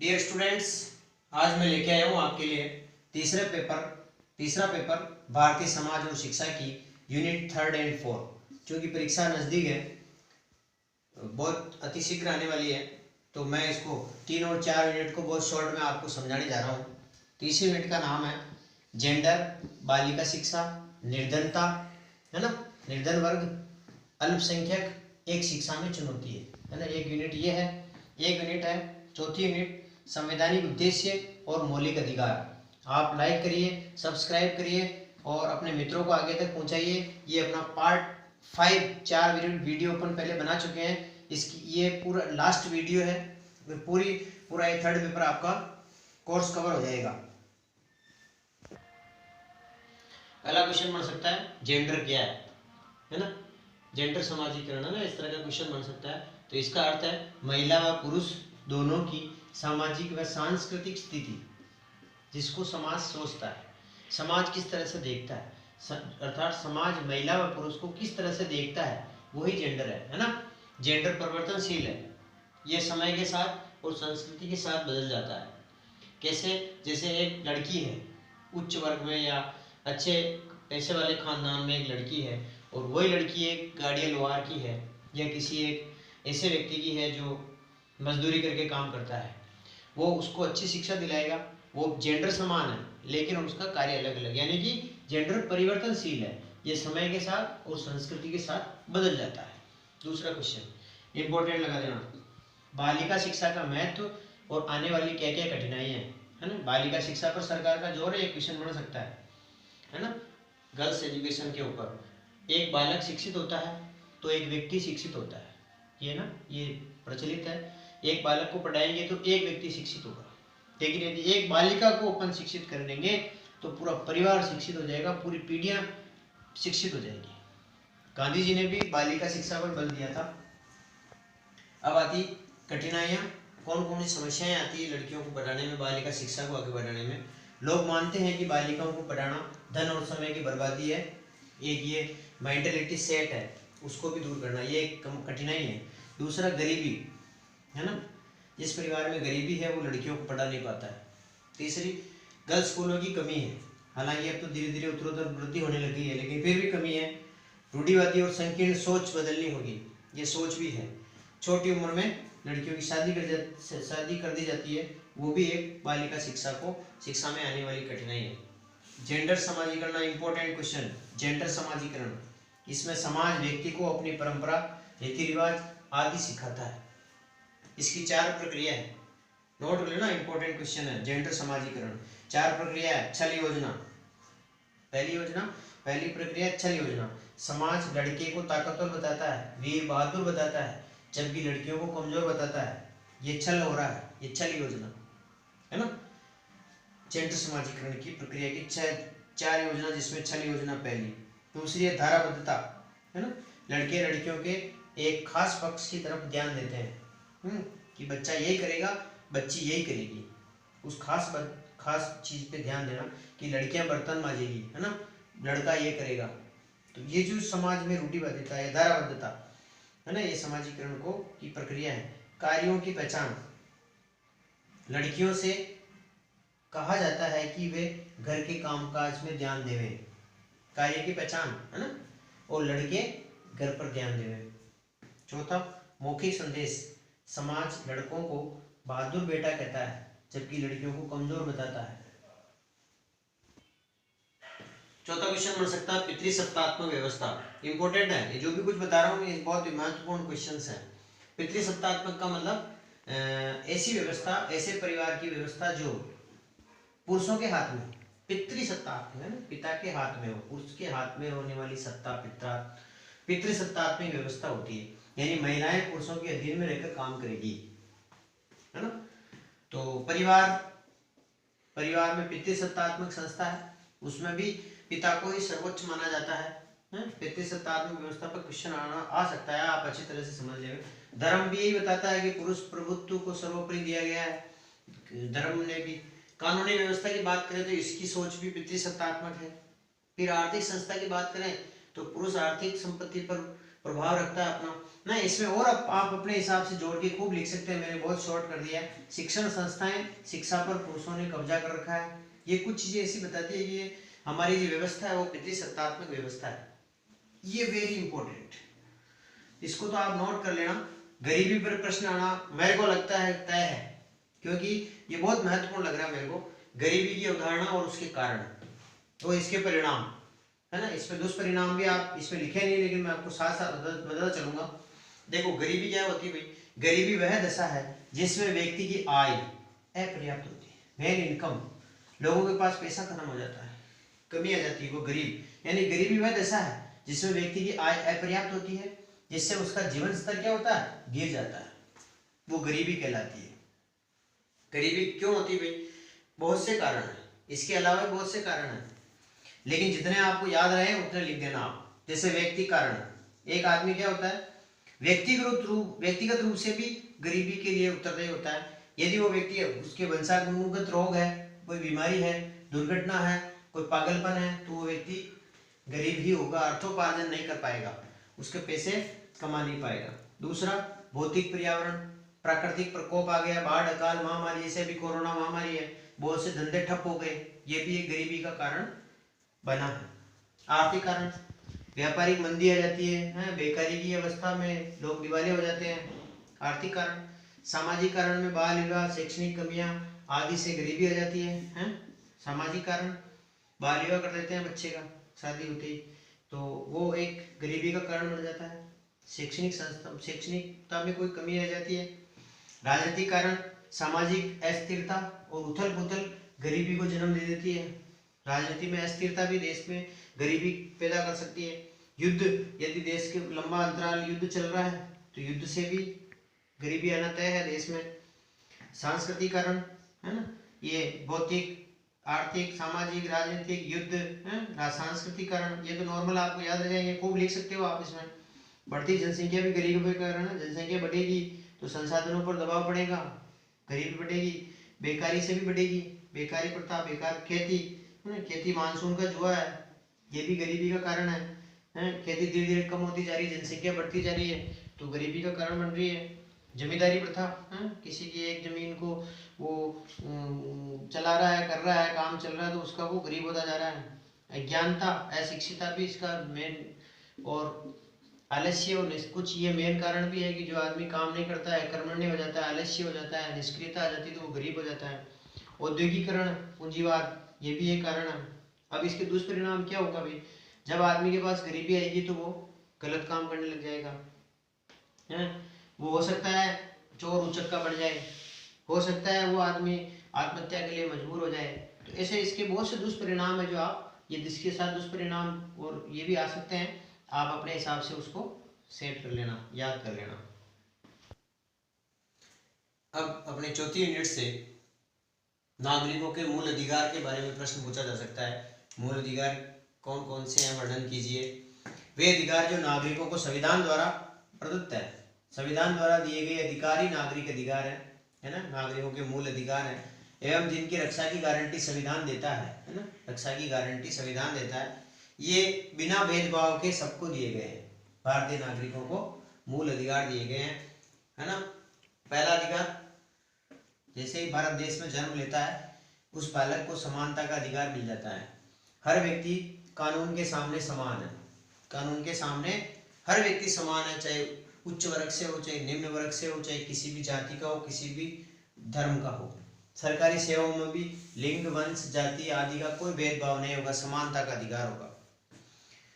Dear students, आज मैं लेके आया हूँ आपके लिए तीसरा पेपर भारतीय समाज और शिक्षा की यूनिट 3 और 4। क्योंकि परीक्षा नज़दीक है, बहुत अतिशीघ्र आने वाली है, तो मैं इसको 3 और 4 यूनिट को बहुत शॉर्ट में आपको समझाने जा रहा हूँ। तीसरी यूनिट का नाम है जेंडर, बालिका शिक्षा, निर्धनता, है ना, निर्धन वर्ग, अल्पसंख्यक, एक शिक्षा में चुनौती है ना। एक यूनिट ये है, एक यूनिट है चौथी यूनिट संवैधानिक उद्देश्य और मौलिक अधिकार। आप लाइक करिए, सब्सक्राइब करिए और अपने मित्रों को आगे तक पहुंचाइए। ये अपना पार्ट 5 4 वीडियो अपन पहले बना चुके हैं, इसकी ये पूरा लास्ट वीडियो है। पूरा ये थर्ड पेपर आपका कोर्स कवर हो जाएगा। पहला क्वेश्चन बन सकता है जेंडर क्या है ना, जेंडर समाजीकरण है ना, इस तरह का क्वेश्चन बन सकता है। तो इसका अर्थ है महिला व पुरुष दोनों की सामाजिक व सांस्कृतिक स्थिति, जिसको समाज सोचता है, समाज किस तरह से देखता है, अर्थात समाज महिला व पुरुष को किस तरह से देखता है, वही जेंडर है ना। जेंडर परिवर्तनशील है, ये समय के साथ और संस्कृति के साथ बदल जाता है। कैसे? जैसे एक लड़की है उच्च वर्ग में या अच्छे पैसे वाले खानदान में, एक लड़की है और वही लड़की एक गाड़िया लोहार की है या किसी एक ऐसे व्यक्ति की है जो मजदूरी करके काम करता है, वो उसको अच्छी शिक्षा दिलाएगा। वो जेंडर समान है लेकिन उसका कार्य अलग अलग, यानी कि जेंडर परिवर्तनशील है, ये समय के साथ और संस्कृति के साथ बदल जाता है। दूसरा क्वेश्चन इंपॉर्टेंट लगा देना, बालिका शिक्षा का महत्व और आने वाली क्या क्या कठिनाइयाँ है ना। बालिका शिक्षा पर सरकार का जोर है, एक क्वेश्चन बन सकता है ना। गर्ल्स एजुकेशन के ऊपर एक बालक शिक्षित होता है तो एक व्यक्ति शिक्षित होता है, ये ना, ये प्रचलित है। एक बालक को पढ़ाएंगे तो एक व्यक्ति शिक्षित होगा, लेकिन यदि एक बालिका को अपन शिक्षित कर देंगे तो पूरा परिवार शिक्षित हो जाएगा, पूरी पीढ़ियां शिक्षित हो जाएगी। गांधी जी ने भी बालिका शिक्षा पर बल दिया था। अब आती कठिनाइयां, कौन कौन सी समस्याएं आती है लड़कियों को पढ़ाने में, बालिका शिक्षा को आगे बढ़ाने में। लोग मानते हैं कि बालिकाओं को पढ़ाना धन और समय की बर्बादी है, एक ये मेंटलिटी सेट है, उसको भी दूर करना, ये एक कठिनाई है। दूसरा गरीबी है ना, जिस परिवार में गरीबी है वो लड़कियों को पढ़ा नहीं पाता है। तीसरी गर्ल्स स्कूलों की कमी है, हालांकि अब तो धीरे धीरे उत्तरोत्तर वृद्धि होने लगी है लेकिन फिर भी कमी है। रूढ़िवादी और संकीर्ण सोच बदलनी होगी, ये सोच भी है। छोटी उम्र में लड़कियों की शादी कर दी जाती है, वो भी एक बालिका शिक्षा में आने वाली कठिनाई है। जेंडर समाजीकरण इंपॉर्टेंट क्वेश्चन, जेंडर समाजीकरण, इसमें समाज व्यक्ति को अपनी परंपरा, रीति रिवाज आदि सिखाता है। इसकी 4 प्रक्रिया है, नोट कर लेना, इंपॉर्टेंट क्वेश्चन है। जेंडर समाजीकरण 4 प्रक्रिया है। छल योजना, पहली प्रक्रिया छल योजना, समाज लड़के को ताकतवर बताता है, वीर बहादुर बताता है, जबकि लड़कियों को कमजोर बताता है। ये छल हो रहा है, ये छल योजना है ना। जेंडर समाजीकरण की प्रक्रिया की 4 योजना, जिसमें छल योजना पहली। दूसरी है धाराबद्धता, है ना, लड़के लड़कियों के एक खास पक्ष की तरफ ध्यान देते हैं कि बच्चा यही करेगा, बच्ची यही करेगी, उस खास चीज पे ध्यान देना कि लड़कियां बर्तन मांजेगी, है ना, लड़का ये करेगा। तो ये जो समाज में रूढ़िबद्धता है, धाराबद्धता है ना, ये समाजीकरण को की प्रक्रिया है। कार्यों की पहचान, लड़कियों से कहा जाता है कि वे घर के कामकाज में ध्यान देवें, कार्य की पहचान है ना, और लड़के घर पर ध्यान देवें। चौथा मौखिक संदेश, समाज लड़कों को बहादुर बेटा कहता है जबकि लड़कियों को कमजोर बताता है। चौथा क्वेश्चन बन सकता है पितृसत्तात्मक व्यवस्था, इंपॉर्टेंट है, ये जो भी कुछ बता रहा हूँ ये बहुत महत्वपूर्ण क्वेश्चंस है। पितृसत्तात्मक का मतलब ऐसी व्यवस्था, ऐसे परिवार की व्यवस्था जो पुरुषों के हाथ में, पितृसत्तात्मक है ना, पिता के हाथ में हो, पुरुष के हाथ में होने वाली सत्ता पितृसत्तात्मक व्यवस्था होती है, यानी महिलाएं पुरुषों के अधीन में रहकर काम करेगी, है ना। तो परिवार में पितृसत्तात्मक संस्था है, उसमें भी पिता को ही सर्वोच्च माना जाता है। पितृसत्तात्मक व्यवस्था पर क्वेश्चन आ सकता है, आप अच्छी तरह से समझ लेंगे। धर्म भी यही बताता है कि पुरुष प्रभुत्व को सर्वोपरि दिया गया है, धर्म ने भी। कानूनी व्यवस्था की बात करें तो इसकी सोच भी पितृसत्तात्मक है। फिर आर्थिक संस्था की बात करें तो पुरुष आर्थिक संपत्ति पर प्रभाव रखता है अपना ना इसमें। और आप अपने हिसाब से जोड़ के खूब लिख सकते हैं, मैंने बहुत शॉर्ट कर दिया है। शिक्षण संस्थाएं, शिक्षा पर पुरुषों ने कब्जा कर रखा है। ये कुछ चीजें ऐसी बताती है कि हमारी जो व्यवस्था है वो पितृसत्तात्मक व्यवस्था है। ये वेरी इंपॉर्टेंट, इसको तो आप नोट कर लेना। गरीबी पर प्रश्न आना मेरे को लगता है तय है, क्योंकि ये बहुत महत्वपूर्ण लग रहा है मेरे को। गरीबी की अवधारणा और उसके कारण तो इसके परिणाम है ना, इसमें दुष्परिणाम भी आप इसमें लिखे नहीं, लेकिन मैं आपको साथ साथ बताता चलूंगा। देखो गरीबी क्या होती है भाई, गरीबी वह दशा है जिसमें व्यक्ति की आय अपर्याप्त होती है, मेन इनकम, लोगों के पास पैसा खत्म हो जाता है, कमी आ जाती है, वो गरीब। यानी गरीबी वह दशा है जिसमें व्यक्ति की आय अपर्याप्त होती है, जिससे उसका जीवन स्तर क्या होता है, गिर जाता है, वो गरीबी कहलाती है। गरीबी क्यों होती है भाई, बहुत से कारण है, इसके अलावा बहुत से कारण है, लेकिन जितने आपको याद रहे उतने लिख देना आप। जैसे व्यक्ति कारण, एक आदमी क्या होता है व्यक्तिगत रूप से भी गरीबी के लिए उत्तरदायी होता है। यदि वो व्यक्ति, उसके वंशानुगत रोग है, कोई बीमारी है, दुर्घटना है, कोई पागलपन है, तो वो व्यक्ति गरीब ही होगा, अर्थोपार्जन नहीं कर पाएगा, उसके पैसे कमा नहीं पाएगा। दूसरा भौतिक पर्यावरण, प्राकृतिक प्रकोप आ गया, बाढ़ अकाल महामारी, जैसे भी कोरोना महामारी है, बहुत से धंधे ठप हो गए, ये भी एक गरीबी का कारण बना है। आर्थिक कारण, व्यापारिक मंदी आ जाती है, बेकारी की अवस्था में लोग दिवालिया हो जाते हैं, आर्थिक कारण। सामाजिक कारण में बाल विवाह, शैक्षणिक कमियां आदि से गरीबी आ जाती है। सामाजिक कारण, बाल विवाह कर देते हैं बच्चे का शादी होती ही, तो वो एक गरीबी का कारण बन जाता है। शैक्षणिकता में कोई कमी आ जाती है। राजनीतिक कारण, सामाजिक अस्थिरता और उथल पुथल गरीबी को जन्म दे देती है। राजनीति में अस्थिरता भी देश में गरीबी पैदा कर सकती है। युद्ध, यदि देश के लंबा अंतराल युद्ध चल रहा है तो युद्ध से भी गरीबी आना तय है देश में। सांस्कृतिक कारण है ना, ये भौतिक, आर्थिक, सामाजिक, राजनीतिक, युद्ध, सांस्कृतिक कारण, ये तो नॉर्मल आपको याद रह जाएंगे, खूब लिख सकते हो आप इसमें। बढ़ती जनसंख्या भी गरीबी का कारण है, जनसंख्या बढ़ेगी तो संसाधनों पर दबाव पड़ेगा, गरीबी बढ़ेगी। बेकारी से भी बढ़ेगी, बेकारी प्रथा, बेकार खेती, खेती मानसून का जुआ है, ये भी गरीबी का कारण है। खेती धीरे धीरे कम होती जा रही है, जनसंख्या बढ़ती जा रही है, तो गरीबी का कारण बन रही है। जमींदारी प्रथा, किसी की एक जमीन को वो चला रहा है, कर रहा है, काम चल रहा है, तो उसका वो गरीब होता जा रहा है। अज्ञानता, अशिक्षिता भी इसका मेन, और आलस्य और कुछ ये मेन कारण भी है कि जो आदमी काम नहीं करता है, कर्मण्य हो जाता है, आलस्य हो जाता है, निष्क्रियता आ जाती है, तो वो गरीब हो जाता है। औद्योगिकरण, पूंजीवाद, ये भी एक कारण है। अब इसके दुष्परिणाम क्या होगा भाई, जब आदमी के पास गरीबी आएगी तो वो गलत काम करने लग जाएगा, है, वो हो सकता है चोर उचक्का बढ़ जाए, हो सकता है वो आदमी आत्महत्या के लिए मजबूर हो जाए। तो ऐसे इसके बहुत से दुष्परिणाम है जो आप, ये जिसके साथ दुष्परिणाम और ये भी आ सकते हैं, आप अपने हिसाब से उसको सेट कर लेना, याद कर लेना। अब अपने चौथी यूनिट से नागरिकों के मूल अधिकार के बारे में प्रश्न पूछा जा सकता है। मूल अधिकार कौन कौन से हैं, वर्णन कीजिए। वे अधिकार जो नागरिकों को संविधान द्वारा प्रदत्त है, संविधान द्वारा दिए गए अधिकार ही नागरिक अधिकार है ना, नागरिकों के मूल अधिकार है, एवं जिनकी रक्षा की गारंटी संविधान देता है ना, रक्षा की गारंटी संविधान देता है। ये बिना भेदभाव के सबको दिए गए हैं, भारतीय नागरिकों को मूल अधिकार दिए गए हैं, है ना। पहला अधिकार, जैसे ही भारत देश में जन्म लेता है उस बालक को समानता का अधिकार मिल जाता है। हर व्यक्ति कानून के सामने समान है, कानून के सामने हर व्यक्ति समान है, चाहे उच्च वर्ग से हो, चाहे निम्न वर्ग से हो, चाहे किसी भी जाति का हो, किसी भी धर्म का हो। सरकारी सेवाओं में भी लिंग, वंश, जाति आदि का कोई भेदभाव नहीं होगा, समानता का अधिकार होगा।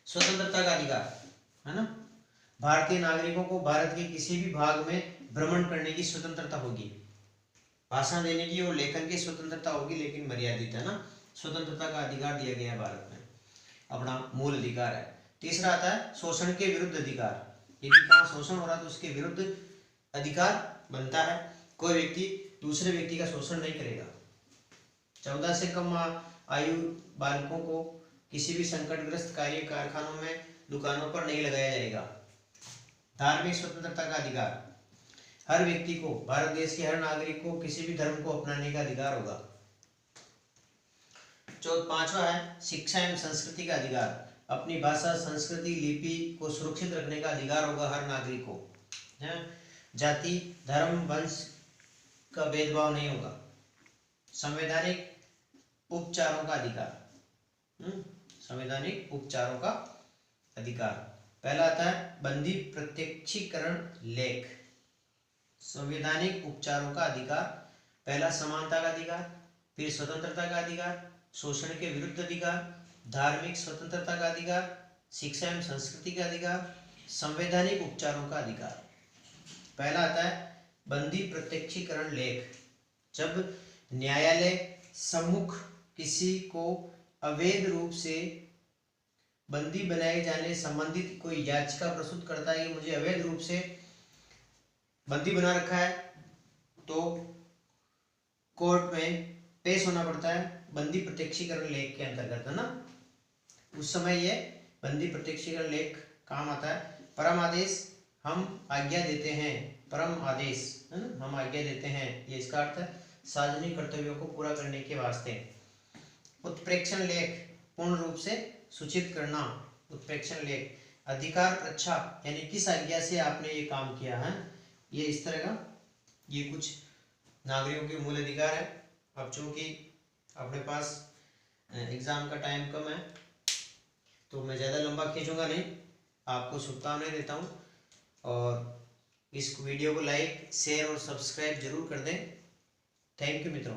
स्वतंत्रता का अधिकार है ना, भारतीय नागरिकों को भारत के किसी भी भाग में भ्रमण करने की स्वतंत्रता होगी, भाषण देने की और लेखन की स्वतंत्रता होगी, लेकिन मर्यादित है ना। स्वतंत्रता का अधिकार दिया गया है भारत में, अपना मूल अधिकार है। तीसरा आता है शोषण के विरुद्ध अधिकार, यदि कहाँ शोषण हो रहा है तो उसके विरुद्ध अधिकार बनता है, कोई व्यक्ति दूसरे व्यक्ति का शोषण नहीं करेगा। 14 से कम आयु बालकों को किसी भी संकटग्रस्त कार्य, कारखानों में, दुकानों पर नहीं लगाया जाएगा। धार्मिक स्वतंत्रता का अधिकार, हर व्यक्ति को, भारत देश के हर नागरिक को किसी भी धर्म को अपनाने का अधिकार होगा। पांचवा है शिक्षा एवं संस्कृति का अधिकार, अपनी भाषा, संस्कृति, लिपि को सुरक्षित रखने का अधिकार होगा हर नागरिक को। है, जाति, धर्म, वंश का भेदभाव नहीं होगा। संवैधानिक उपचारों का अधिकार, संवैधानिक उपचारों का अधिकार। पहला आता है बंदी प्रत्यक्षीकरण लेख। संवैधानिक उपचारों का अधिकार, पहला समानता का अधिकार, फिर स्वतंत्रता का अधिकार, शोषण के विरुद्ध अधिकार, धार्मिक स्वतंत्रता का अधिकार, शिक्षा एवं संस्कृति का अधिकार, संवैधानिक उपचारों का अधिकार। पहला आता है बंदी प्रत्यक्षीकरण लेख। जब न्यायालय सम्मुख किसी को अवैध रूप से बंदी बनाए जाने संबंधित कोई याचिका प्रस्तुत करता है कि मुझे अवैध रूप से बंदी बना रखा है, तो कोर्ट में पेश होना पड़ता है बंदी प्रत्यक्षीकरण लेख के अंतर्गत, है ना। उस समय ये बंदी प्रत्यक्षीकरण लेख काम आता है। परम आदेश, हम आज्ञा देते हैं, परम आदेश, है ना, हम आज्ञा देते हैं, ये इसका अर्थ है सार्वजनिक कर्तव्यों को पूरा करने के वास्ते। उत्प्रेक्षण लेख, पूर्ण रूप से सूचित करना, उत्प्रेक्षण लेख। अधिकार प्रच्छा, यानी किस आज्ञा से आपने ये काम किया है, ये इस तरह का, ये कुछ नागरिकों के मूल अधिकार है। अब चूंकि अपने पास एग्जाम का टाइम कम है तो मैं ज़्यादा लंबा खींचूंगा नहीं, आपको शुभकामनाएं देता हूँ और इस वीडियो को लाइक, शेयर और सब्सक्राइब जरूर कर दें। थैंक यू मित्रों।